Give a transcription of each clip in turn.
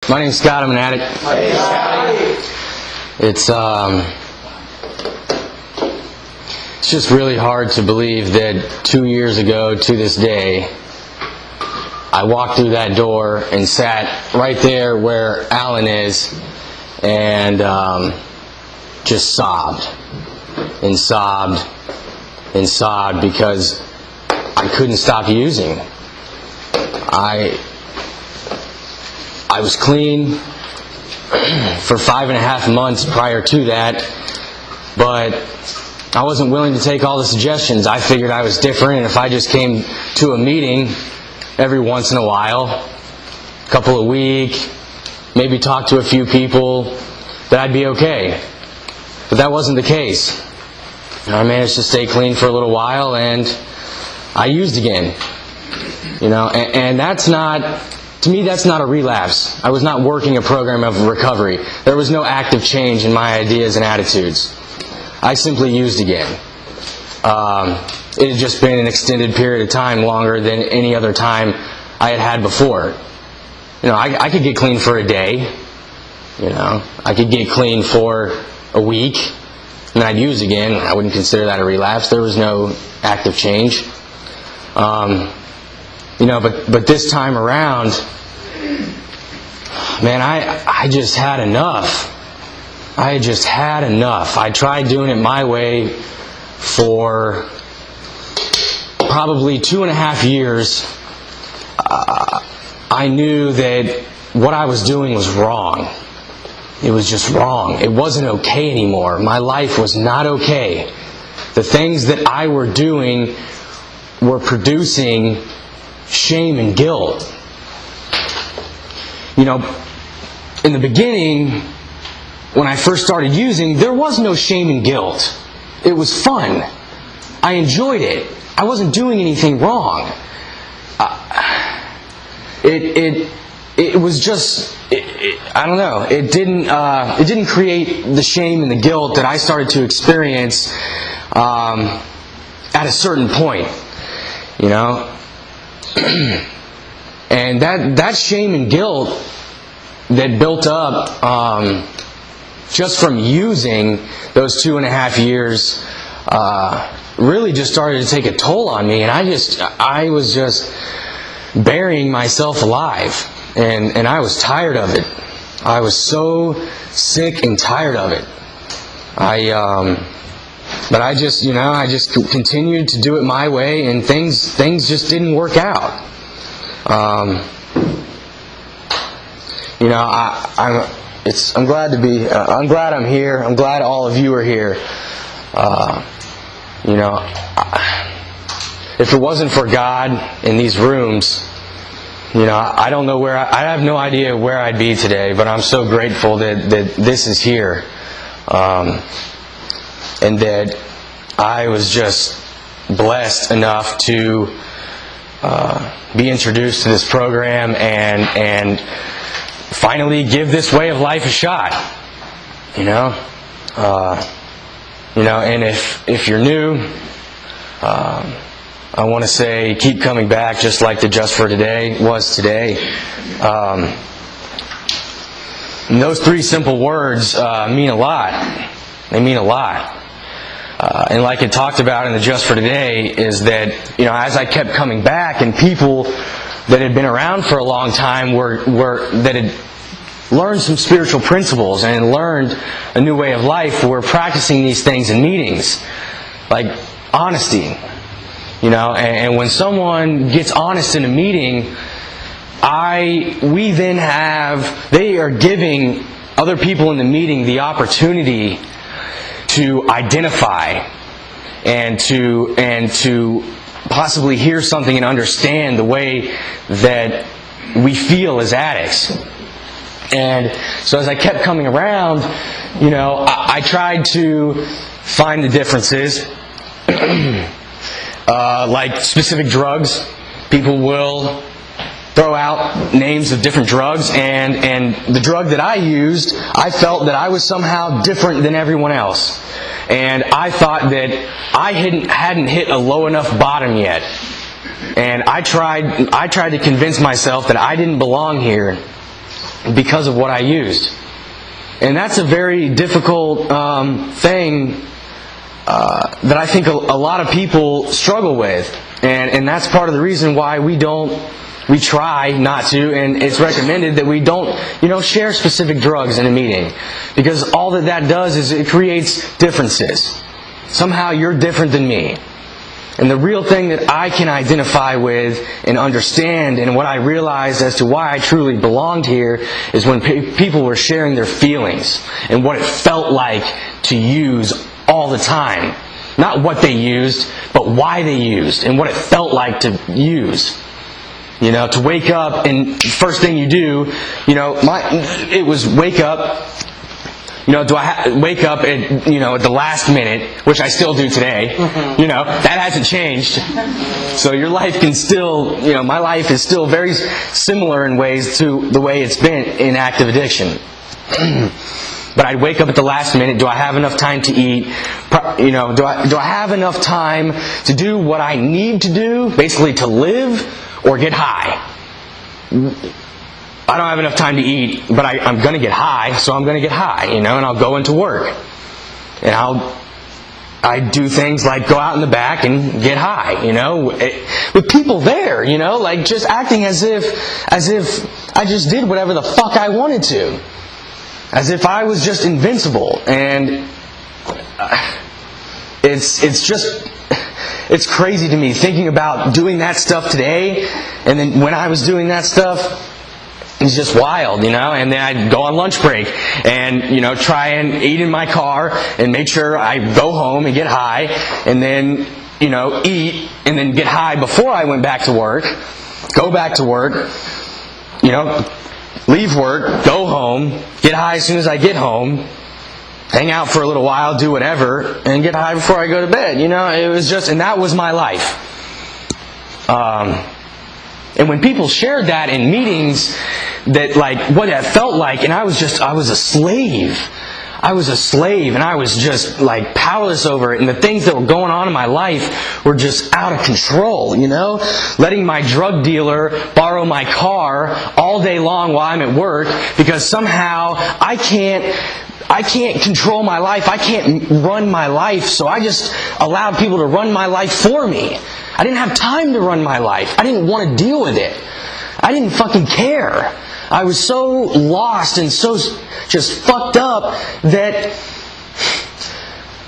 My name's Scott. I'm an addict. It's just really hard to believe that 2 years ago to this day, I walked through that door and sat right there where Alan is and just sobbed and sobbed and sobbed because I couldn't stop using. I was clean for 5.5 months prior to that, but I wasn't willing to take all the suggestions. I figured I was different, and if I just came to a meeting every once in a while, a couple a week, maybe talk to a few people, that I'd be okay. But that wasn't the case. I managed to stay clean for a little while, and I used again. And that's not... To me, that's not a relapse. I was not working a program of recovery. There was no active change in my ideas and attitudes. I simply used again. It had just been an extended period of time, longer than any other time I had before. I could get clean for a day. I could get clean for a week, and I'd use again. I wouldn't consider that a relapse. There was no active change. But this time around, man, I just had enough. I just had enough. I tried doing it my way for probably 2.5 years. I knew that what I was doing was wrong. It was just wrong. It wasn't okay anymore. My life was not okay. The things that I were doing were producing shame and guilt. In the beginning, when I first started using, there was no shame and guilt. It was fun. I enjoyed it. I wasn't doing anything wrong. It was just, I don't know. It didn't create the shame and the guilt that I started to experience at a certain point. And that shame and guilt that built up just from using those 2.5 years really just started to take a toll on me, and I was just burying myself alive, and I was tired of it. I was so sick and tired of it. But I just continued to do it my way, and things just didn't work out. I'm glad to be. I'm glad I'm here. I'm glad all of you are here. If it wasn't for God in these rooms, I don't know where. I have no idea where I'd be today. But I'm so grateful that this is here. And that I was just blessed enough to be introduced to this program and finally give this way of life a shot. And if you're new, I want to say keep coming back, just like the Just for Today was today. And those 3 simple words mean a lot. They mean a lot. And like it talked about in the Just for Today, is that, as I kept coming back, and people that had been around for a long time that had learned some spiritual principles and learned a new way of life were practicing these things in meetings, like honesty. And when someone gets honest in a meeting, they are giving other people in the meeting the opportunity to identify and to possibly hear something and understand the way that we feel as addicts. And so as I kept coming around, I tried to find the differences. Like specific drugs, people will throw out names of different drugs, and the drug that I used, I felt that I was somehow different than everyone else. And I thought that I hadn't hit a low enough bottom yet. And I tried to convince myself that I didn't belong here. because of what I used. And that's a very difficult thing that I think a lot of people struggle with. And that's part of the reason why we try not to, and it's recommended that we don't, share specific drugs in a meeting. Because all that does is it creates differences. Somehow you're different than me. And the real thing that I can identify with and understand, and what I realized as to why I truly belonged here, is when people were sharing their feelings and what it felt like to use all the time. Not what they used, but why they used and what it felt like to use. To wake up and first thing you do, it was wake up. Do I wake up at the last minute, which I still do today? That hasn't changed. So your life can still, my life is still very similar in ways to the way it's been in active addiction. But I'd wake up at the last minute. Do I have enough time to eat? Do I have enough time to do what I need to do, basically to live or get high? I don't have enough time to eat, but I'm going to get high, so I'm going to get high, and I'll go into work. And I do things like go out in the back and get high, with people there, like just acting as if I just did whatever the fuck I wanted to. As if I was just invincible. And it's crazy to me thinking about doing that stuff today, and then when I was doing that stuff, it's just wild, and then I'd go on lunch break and, try and eat in my car and make sure I go home and get high, and then, eat and then get high before I went back to work, go back to work, leave work, go home, get high as soon as I get home, hang out for a little while, do whatever, and get high before I go to bed. It was just, and that was my life. And when people shared that in meetings, that what that felt like, and I was a slave. I was a slave, and I was just powerless over it. And the things that were going on in my life were just out of control, Letting my drug dealer borrow my car all day long while I'm at work, because somehow I can't control my life. I can't run my life, so I just allowed people to run my life for me. I didn't have time to run my life. I didn't want to deal with it. I didn't fucking care. I was so lost and so just fucked up that,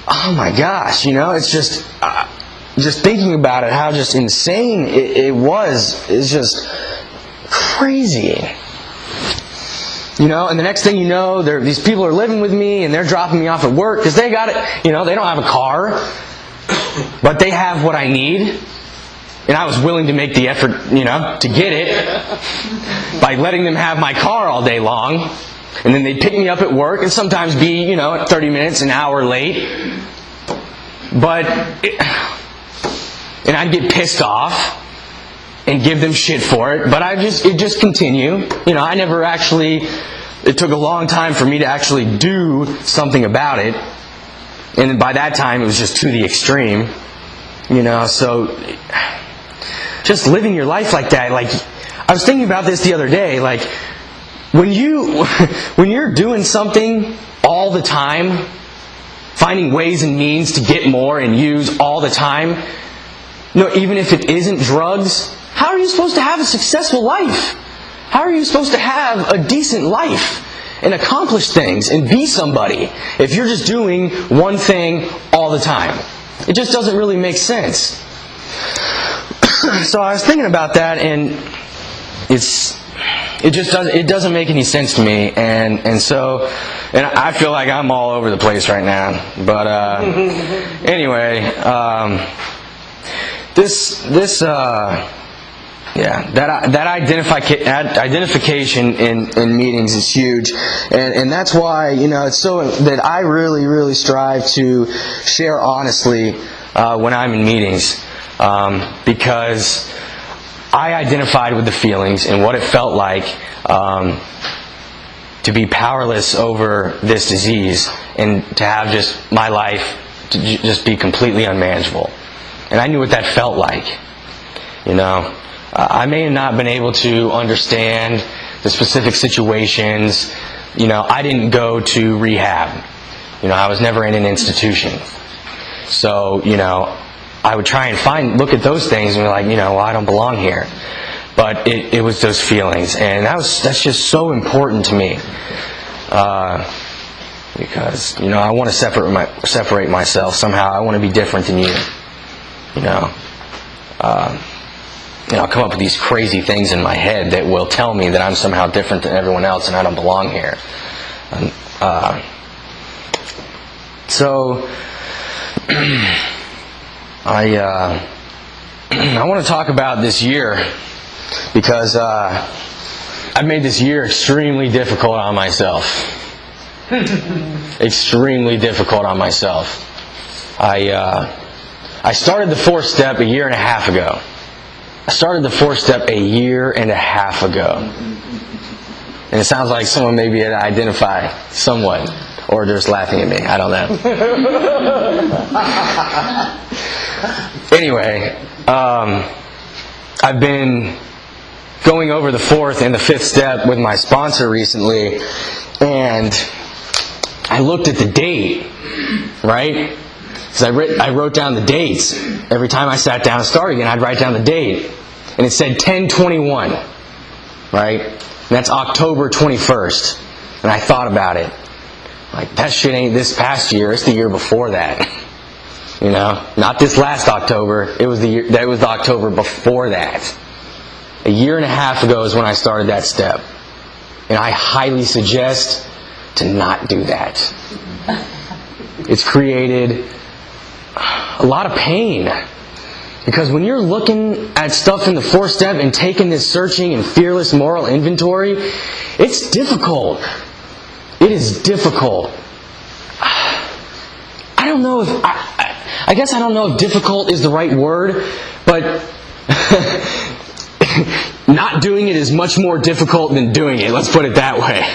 oh my gosh, it's just thinking about it, how just insane it was, is just crazy. And the next thing you know, these people are living with me, and they're dropping me off at work because they got it. They don't have a car, but they have what I need. And I was willing to make the effort, to get it by letting them have my car all day long. And then they'd pick me up at work and sometimes be, 30 minutes, an hour late. And I'd get pissed off and give them shit for it. But it just continue. I never actually, it took a long time for me to actually do something about it. And by that time, it was just to the extreme. So just living your life like that. I was thinking about this the other day. When you're doing something all the time, finding ways and means to get more and use all the time, even if it isn't drugs, how are you supposed to have a successful life? How are you supposed to have a decent life and accomplish things and be somebody if you're just doing one thing all the time? It just doesn't really make sense. So I was thinking about that, and it doesn't make any sense to me, and I feel like I'm all over the place right now. But anyway, that identification in meetings is huge, and that's why it's so that I really, really strive to share honestly when I'm in meetings, because I identified with the feelings and what it felt like to be powerless over this disease and to have just my life to just be completely unmanageable. And I knew what that felt like. I may have not been able to understand the specific situations. I didn't go to rehab. I was never in an institution. So, I would try and look at those things and be like, well, I don't belong here. But it was those feelings, and that's just so important to me. Because, I want to separate myself somehow. I want to be different than you. I'll come up with these crazy things in my head that will tell me that I'm somehow different than everyone else and I don't belong here. So I want to talk about this year because I've made this year extremely difficult on myself. Extremely difficult on myself. I started the 4th step a year and a half ago. And it sounds like someone maybe identify somewhat. Or they're just laughing at me. I don't know. Anyway, I've been going over the 4th and the 5th step with my sponsor recently. And I looked at the date, right? Because I wrote down the dates. Every time I sat down to start again, I'd write down the date. And it said 10/21, right? And that's October 21st. And I thought about it. Like, that shit ain't this past year. It's the year before that. Not this last October. It was the October before that. A year and a half ago is when I started that step. And I highly suggest to not do that. It's created a lot of pain. Because when you're looking at stuff in the 4th step and taking this searching and fearless moral inventory, it's difficult. It is difficult. I don't know if... I guess I don't know if difficult is the right word, but not doing it is much more difficult than doing it. Let's put it that way.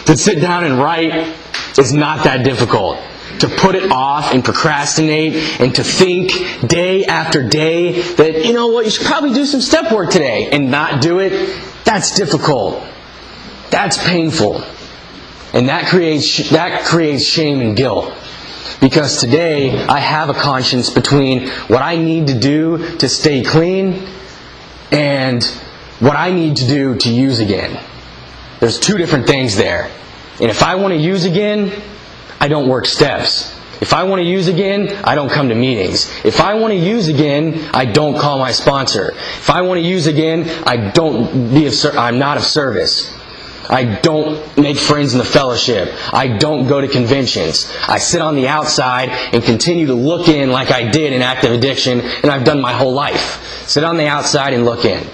To sit down and write is not that difficult. To put it off and procrastinate and to think day after day that, you should probably do some step work today and not do it, that's difficult. That's painful. And that creates shame and guilt. Because today I have a conscience between what I need to do to stay clean and what I need to do to use again. There's 2 different things there. And if I want to use again, I don't work steps. If I want to use again, I don't come to meetings. If I want to use again, I don't call my sponsor. If I want to use again, I'm not of service. I don't make friends in the fellowship. I don't go to conventions. I sit on the outside and continue to look in like I did in active addiction, and I've done my whole life. Sit on the outside and look in.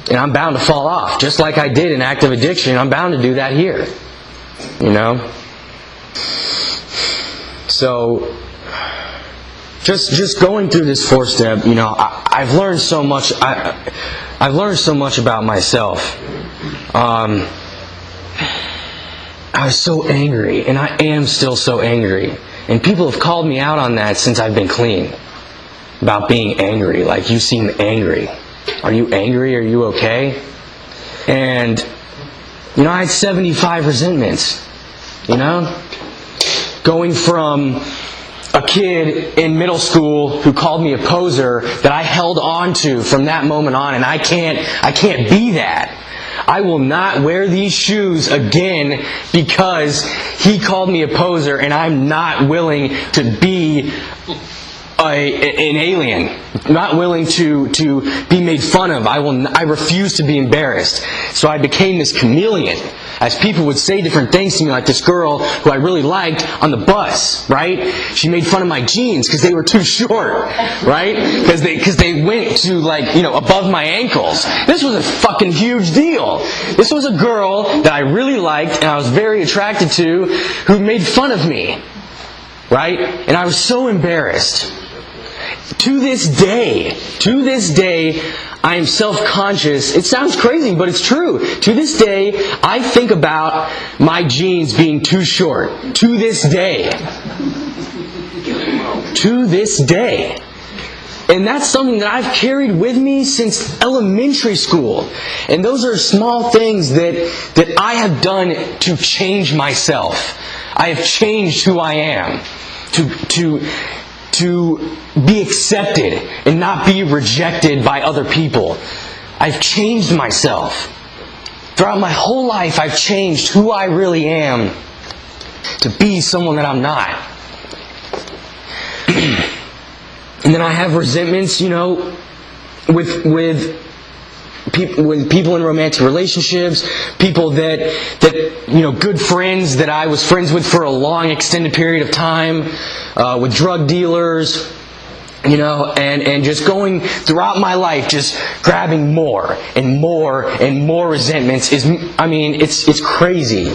And I'm bound to fall off. Just like I did in active addiction, I'm bound to do that here. So, just going through this 4th step, I've learned so much. I've learned so much about myself. I was so angry, and I am still so angry. And people have called me out on that since I've been clean. About being angry. Like, you seem angry. Are you angry? Are you okay? And, I had 75 resentments. Going from a kid in middle school who called me a poser that I held on to from that moment on, and I can't be that. I will not wear these shoes again because he called me a poser, and I'm not willing to be an alien. Not willing to be made fun of. I refuse to be embarrassed. So I became this chameleon. As people would say different things to me, like this girl who I really liked on the bus, right? She made fun of my jeans because they were too short, right? Because they went to above my ankles. This was a fucking huge deal. This was a girl that I really liked and I was very attracted to who made fun of me, right? And I was so embarrassed. To this day, I am self-conscious. It sounds crazy, but it's true. To this day, I think about my jeans being too short. To this day. To this day. And that's something that I've carried with me since elementary school. And those are small things that I have done to change myself. I have changed who I am. To be accepted and not be rejected by other people. I've changed myself. Throughout my whole life, I've changed who I really am to be someone that I'm not. And then I have resentments, with people in romantic relationships, people that good friends that I was friends with for a long extended period of time, with drug dealers, and just going throughout my life, just grabbing more and more and more resentments it's crazy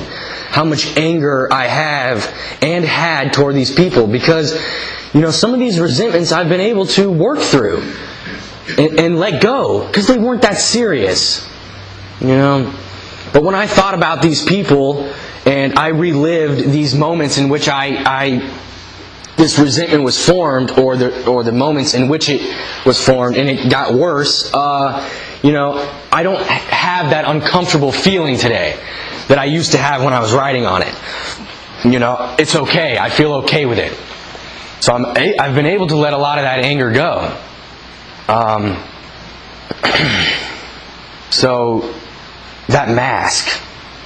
how much anger I have and had toward these people, because some of these resentments I've been able to work through and let go, because they weren't that serious, But when I thought about these people and I relived these moments in which this resentment was formed, or the moments in which it was formed, and it got worse, I don't have that uncomfortable feeling today that I used to have when I was writing on it. It's okay. I feel okay with it. So I've been able to let a lot of that anger go. So that mask,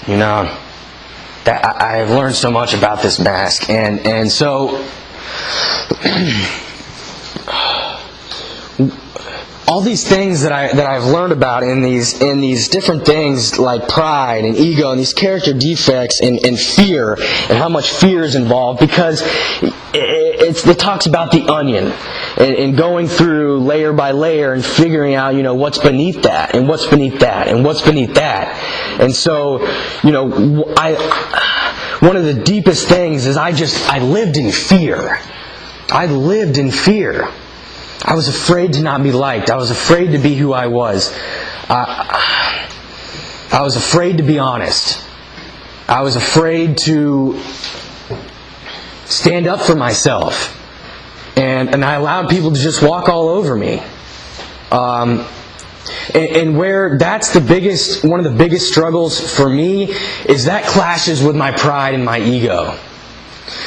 that I have learned so much about this mask, and so all these things that I've learned about in these different things, like pride and ego and these character defects and fear, and how much fear is involved, because it talks about the onion and going through layer by layer and figuring out what's beneath that and what's beneath that and what's beneath that. And so one of the deepest things is I lived in fear. I lived in fear. I was afraid to not be liked. I was afraid to be who I was. I was afraid to be honest. I was afraid to stand up for myself. And I allowed people to just walk all over me. And where that's one of the biggest struggles for me, is that clashes with my pride and my ego.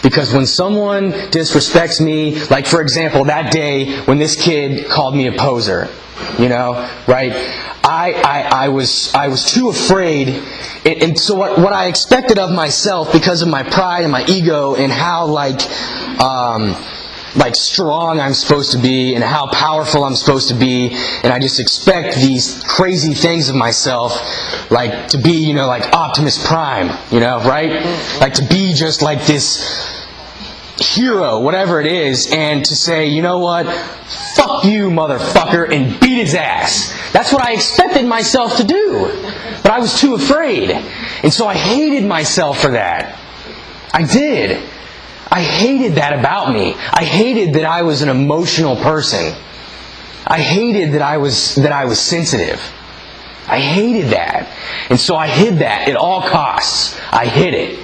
Because when someone disrespects me, like for example that day when this kid called me a poser, right? I was too afraid, and so what I expected of myself, because of my pride and my ego and how strong I'm supposed to be and how powerful I'm supposed to be, and I just expect these crazy things of myself, like to be, like Optimus Prime, right? Like to be just like this hero, whatever it is, and to say, you know what, fuck you, motherfucker, and beat his ass. That's what I expected myself to do. But I was too afraid. And so I hated myself for that. I did. I hated that about me. I hated that I was an emotional person. I hated that I was sensitive. I hated that. And so I hid that at all costs. I hid it.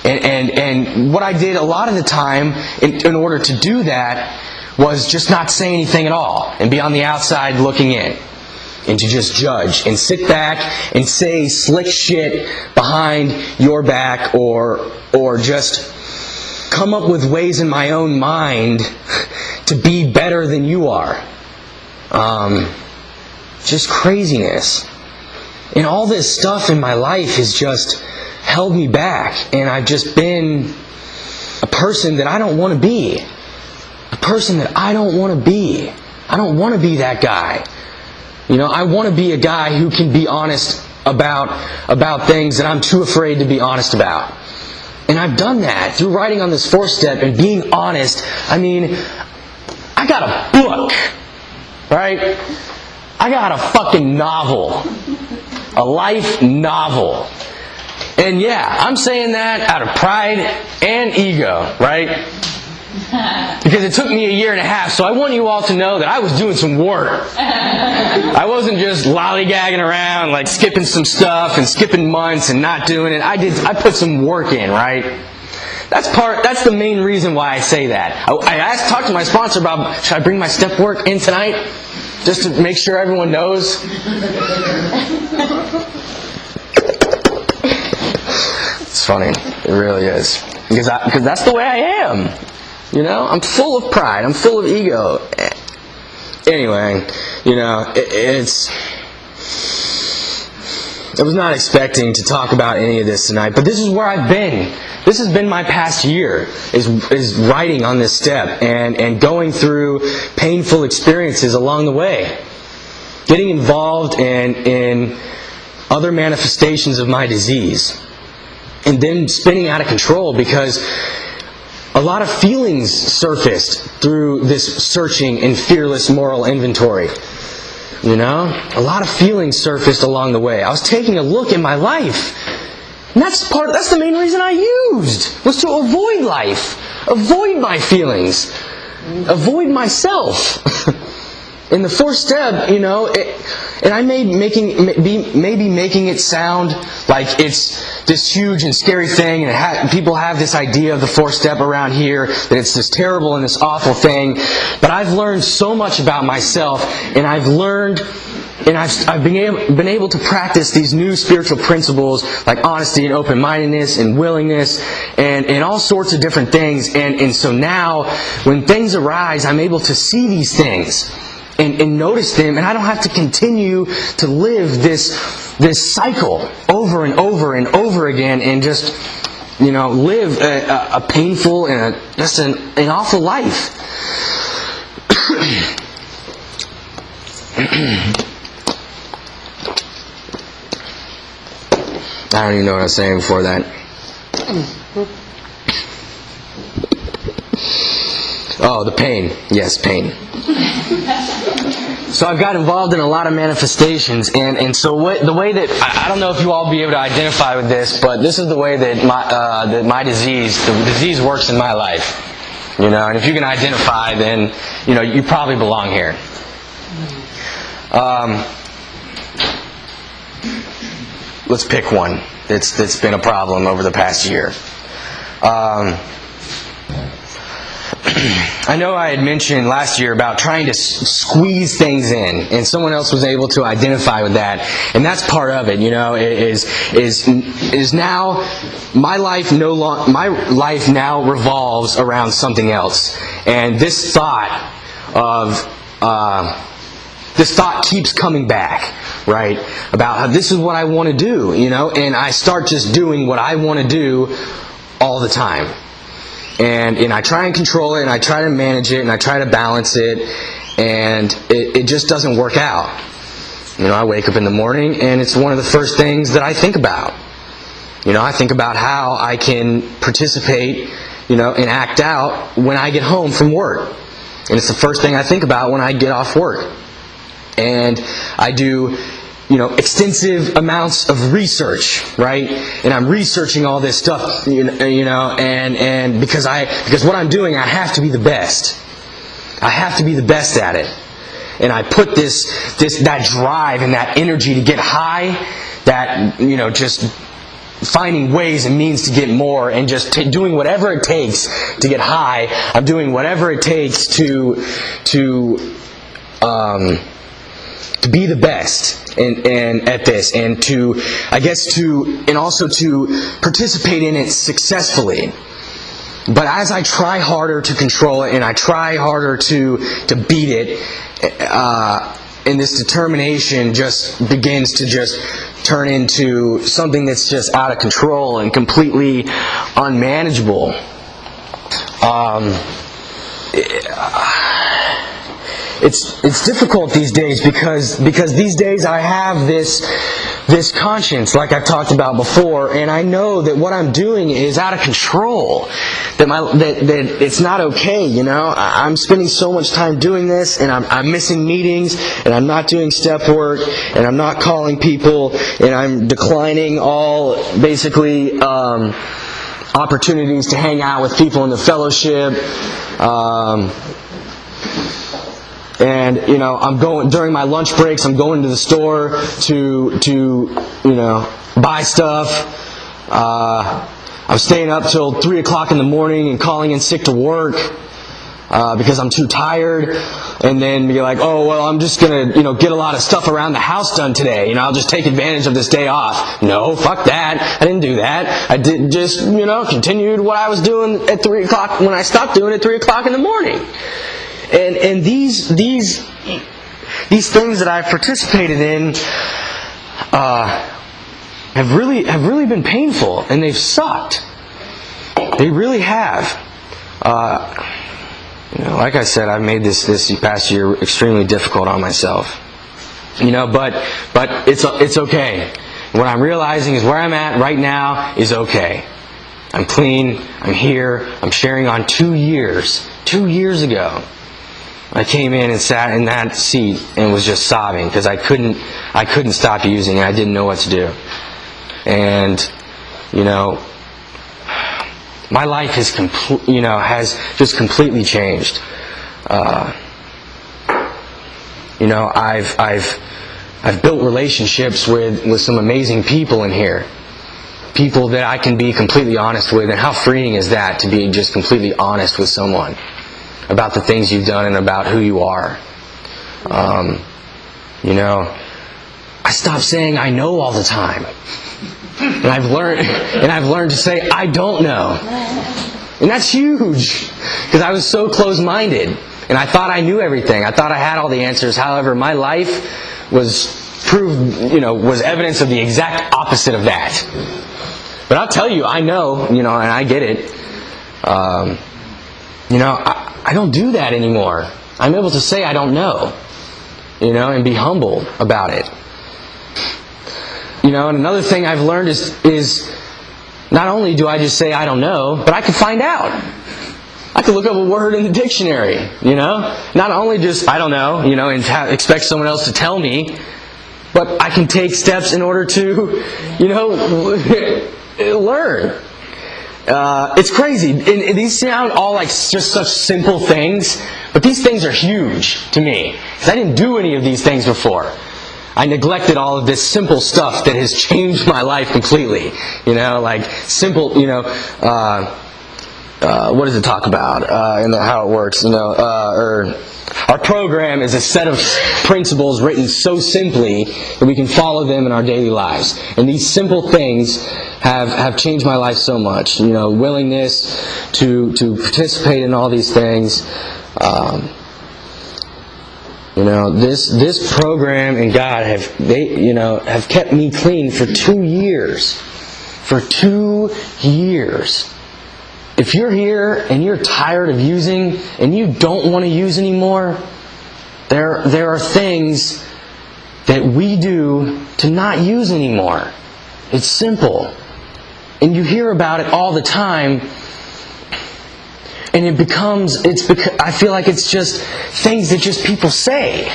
And what I did a lot of the time in order to do that was just not say anything at all and be on the outside looking in, and to just judge and sit back and say slick shit behind your back, or just come up with ways in my own mind to be better than you are. Just craziness. And all this stuff in my life has just held me back, and I've just been a person that I don't want to be. A person that I don't want to be. I don't want to be that guy. I want to be a guy who can be honest about things that I'm too afraid to be honest about. And I've done that through writing on this 4-step and being honest. I got a book, right? I got a fucking novel. A life novel. And yeah, I'm saying that out of pride and ego, right? Because it took me a year and a half, so I want you all to know that I was doing some work. I wasn't just lollygagging around, like skipping some stuff and skipping months and not doing it. I put some work in, right? That's the main reason why I say that. I talked to my sponsor about, should I bring my step work in tonight? Just to make sure everyone knows. It's funny. It really is. Because that's the way I am. You know, I'm full of pride. I'm full of ego. Anyway, you know, I was not expecting to talk about any of this tonight, but this is where I've been. This has been my past year, is writing on this step and going through painful experiences along the way. Getting involved in other manifestations of my disease. And then spinning out of control because a lot of feelings surfaced through this searching and fearless moral inventory. You know? A lot of feelings surfaced along the way. I was taking a look in my life. And that's the main reason I used, was to avoid life. Avoid my feelings. Avoid myself. In the fourth step, you know, and I may maybe making it sound like it's this huge and scary thing, and people have this idea of the fourth step around here, that it's this terrible and this awful thing. But I've learned so much about myself, and I've been able to practice these new spiritual principles like honesty and open-mindedness and willingness and all sorts of different things. And so now, when things arise, I'm able to see these things and notice them, and I don't have to continue to live this cycle over and over and over again and just, you know, live a painful and just an awful life. I don't even know what I was saying before that. Oh, the pain. Yes, pain. So I've got involved in a lot of manifestations, and so the way that I don't know if you all will be able to identify with this, but this is the way that my disease, the disease works in my life. You know, and if you can identify, then you know you probably belong here. Let's pick one that's been a problem over the past year. I know I had mentioned last year about trying to squeeze things in, and someone else was able to identify with that, and that's part of it. You know, is now my life now revolves around something else, and this thought keeps coming back, right? About how this is what I want to do, you know, and I start just doing what I want to do all the time. And I try and control it, and I try to manage it, and I try to balance it, and it just doesn't work out. You know, I wake up in the morning, and it's one of the first things that I think about. You know, I think about how I can participate, you know, and act out when I get home from work. And it's the first thing I think about when I get off work. And I do, you know, extensive amounts of research, right? And I'm researching all this stuff, you know, and because what I'm doing, I have to be the best. I have to be the best at it. And I put that drive and that energy to get high, that, you know, just finding ways and means to get more, and just doing whatever it takes to get high. I'm doing whatever it takes to be the best and at this, and also to participate in it successfully. But as I try harder to control it, and I try harder to beat it, and this determination just begins to just turn into something that's just out of control and completely unmanageable. It's difficult these days because these days I have this conscience, like I've talked about before, and I know that what I'm doing is out of control. That it's not okay, you know. I'm spending so much time doing this, and I'm missing meetings, and I'm not doing step work, and I'm not calling people, and I'm declining all basically opportunities to hang out with people in the fellowship. And, you know, I'm going during my lunch breaks. I'm going to the store to you know, buy stuff. I'm staying up till 3 o'clock in the morning and calling in sick to work because I'm too tired. And then be like, oh, well, I'm just going to, get a lot of stuff around the house done today. I'll just take advantage of this day off. No, fuck that. I didn't do that. I did just, continued what I was doing at 3 o'clock when I stopped doing it at 3 o'clock in the morning. And these things that I've participated in have really been painful, and they've sucked. They really have. Like I said, I've made this past year extremely difficult on myself. But it's okay. What I'm realizing is where I'm at right now is okay. I'm clean. I'm here. I'm sharing on 2 years. 2 years ago, I came in and sat in that seat and was just sobbing because I couldn't stop using it. I didn't know what to do. And my life has just completely changed. I've built relationships with some amazing people in here. People that I can be completely honest with, and how freeing is that to be just completely honest with someone about the things you've done and about who you are. I stopped saying I know all the time. And I've learned to say I don't know. And that's huge. Because I was so close-minded. And I thought I knew everything. I thought I had all the answers. However, my life was evidence of the exact opposite of that. But I'll tell you, I know, and I get it. I don't do that anymore. I'm able to say I don't know, and be humble about it. And another thing I've learned is not only do I just say I don't know, but I can find out. I can look up a word in the dictionary, Not only just I don't know, and expect someone else to tell me, but I can take steps in order to, learn. It's crazy. And these sound all like just such simple things, but these things are huge to me. Because I didn't do any of these things before. I neglected all of this simple stuff that has changed my life completely. Like simple, what does it talk about? How it works, our program is a set of principles written so simply that we can follow them in our daily lives. And these simple things have changed my life so much. Willingness to participate in all these things. This program and God have kept me clean for 2 years. For 2 years. If you're here and you're tired of using and you don't want to use anymore, there are things that we do to not use anymore. It's simple. And you hear about it all the time. And I feel like it's just things that just people say.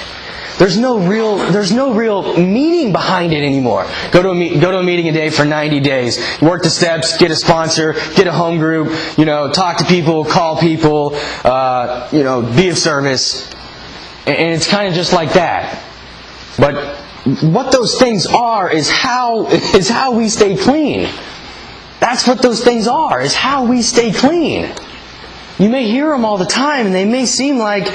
There's no real meaning behind it anymore. Go to a meeting a day for 90 days. Work the steps, get a sponsor, get a home group, talk to people, call people, be of service. And it's kind of just like that. But what those things are is how we stay clean. That's what those things are, is how we stay clean. You may hear them all the time, and they may seem like,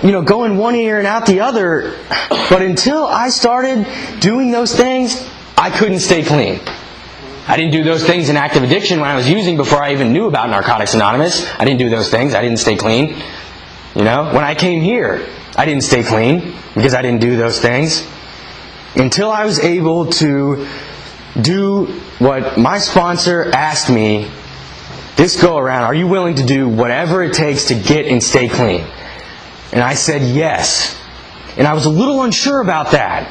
going one ear and out the other. But until I started doing those things, I couldn't stay clean. I didn't do those things in active addiction when I was using before I even knew about Narcotics Anonymous. I didn't do those things. I didn't stay clean. When I came here, I didn't stay clean because I didn't do those things. Until I was able to do what my sponsor asked me this go around. Are you willing to do whatever it takes to get and stay clean? And I said yes. And I was a little unsure about that.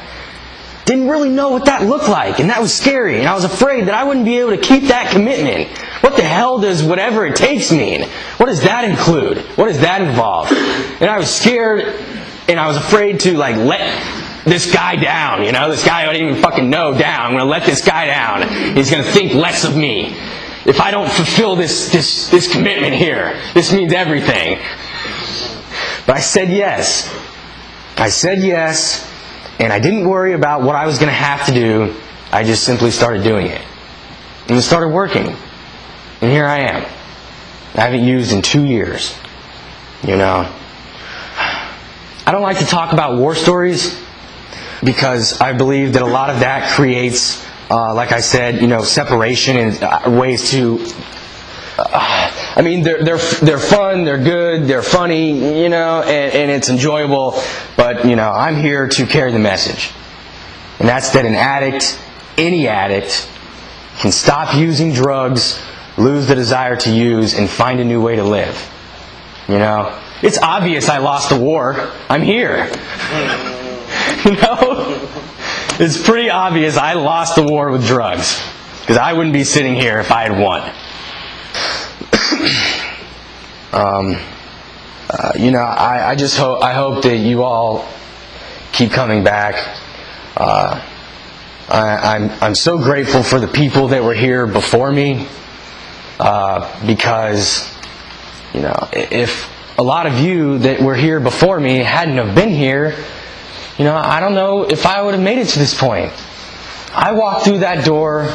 Didn't really know what that looked like. And that was scary. And I was afraid that I wouldn't be able to keep that commitment. What the hell does whatever it takes mean? What does that include? What does that involve? And I was scared and I was afraid to let this guy down. This guy I didn't even fucking know down. I'm going to let this guy down. He's going to think less of me. If I don't fulfill this commitment here, this means everything. But I said yes. I said yes, and I didn't worry about what I was going to have to do. I just simply started doing it. And it started working. And here I am. I haven't used in 2 years. You know. I don't like to talk about war stories because I believe that a lot of that creates, like I said, you know, separation and ways to. I mean, they're fun, they're good, they're funny, you know, and it's enjoyable. But you know, I'm here to carry the message, and that's that an addict, any addict, can stop using drugs, lose the desire to use, and find a new way to live. You know, it's obvious I lost the war. I'm here. You know, it's pretty obvious I lost the war with drugs, because I wouldn't be sitting here if I had won. You know, I just hope that you all keep coming back. I'm so grateful for the people that were here before me, because, you know, if a lot of you that were here before me hadn't have been here, you know, I don't know if I would have made it to this point. I walked through that door,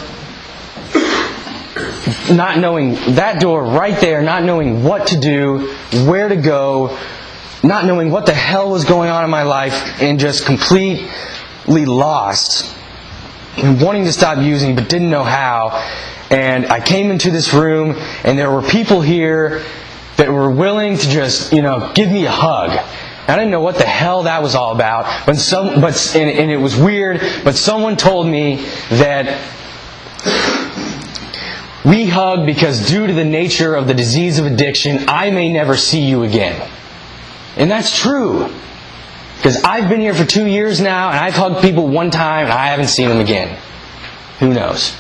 not knowing that door right there, not knowing what to do, where to go, not knowing what the hell was going on in my life, and just completely lost, and wanting to stop using but didn't know how. And I came into this room, and there were people here that were willing to just, you know, give me a hug. I didn't know what the hell that was all about, and it was weird, but someone told me that we hug because due to the nature of the disease of addiction, I may never see you again. And that's true. Because I've been here for 2 years now, and I've hugged people one time, and I haven't seen them again. Who knows?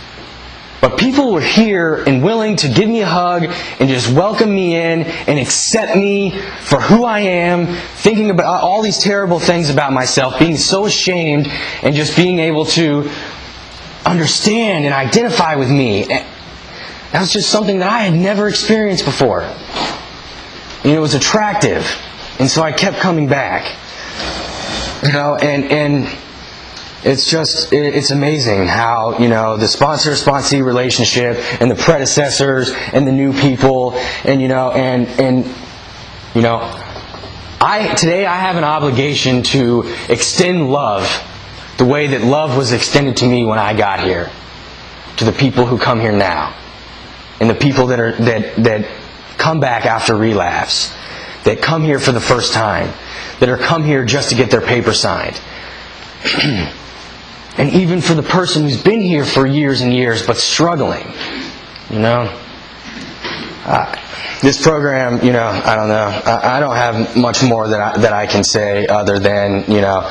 But people were here and willing to give me a hug and just welcome me in and accept me for who I am, thinking about all these terrible things about myself, being so ashamed, and just being able to understand and identify with me. That was just something that I had never experienced before. And it was attractive. And so I kept coming back. You know, and it's just, it's amazing how, you know, the sponsor-sponsee relationship and the predecessors and the new people and, you know, and you know, today I have an obligation to extend love the way that love was extended to me when I got here, to the people who come here now, and the people that come back after relapse, that come here for the first time, that are come here just to get their paper signed. And even for the person who's been here for years and years but struggling, you know. This program, you know, I don't know. I don't have much more that I can say other than, you know,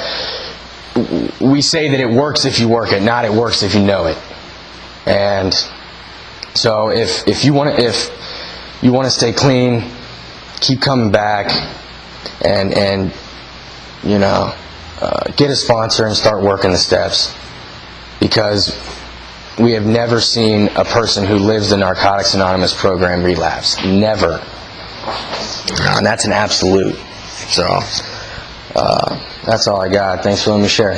we say that it works if you work it, not it works if you know it. And so if you want to stay clean, keep coming back, and you know, get a sponsor and start working the steps, because we have never seen a person who lives the Narcotics Anonymous program relapse. Never. And that's an absolute. So that's all I got. Thanks for letting me share.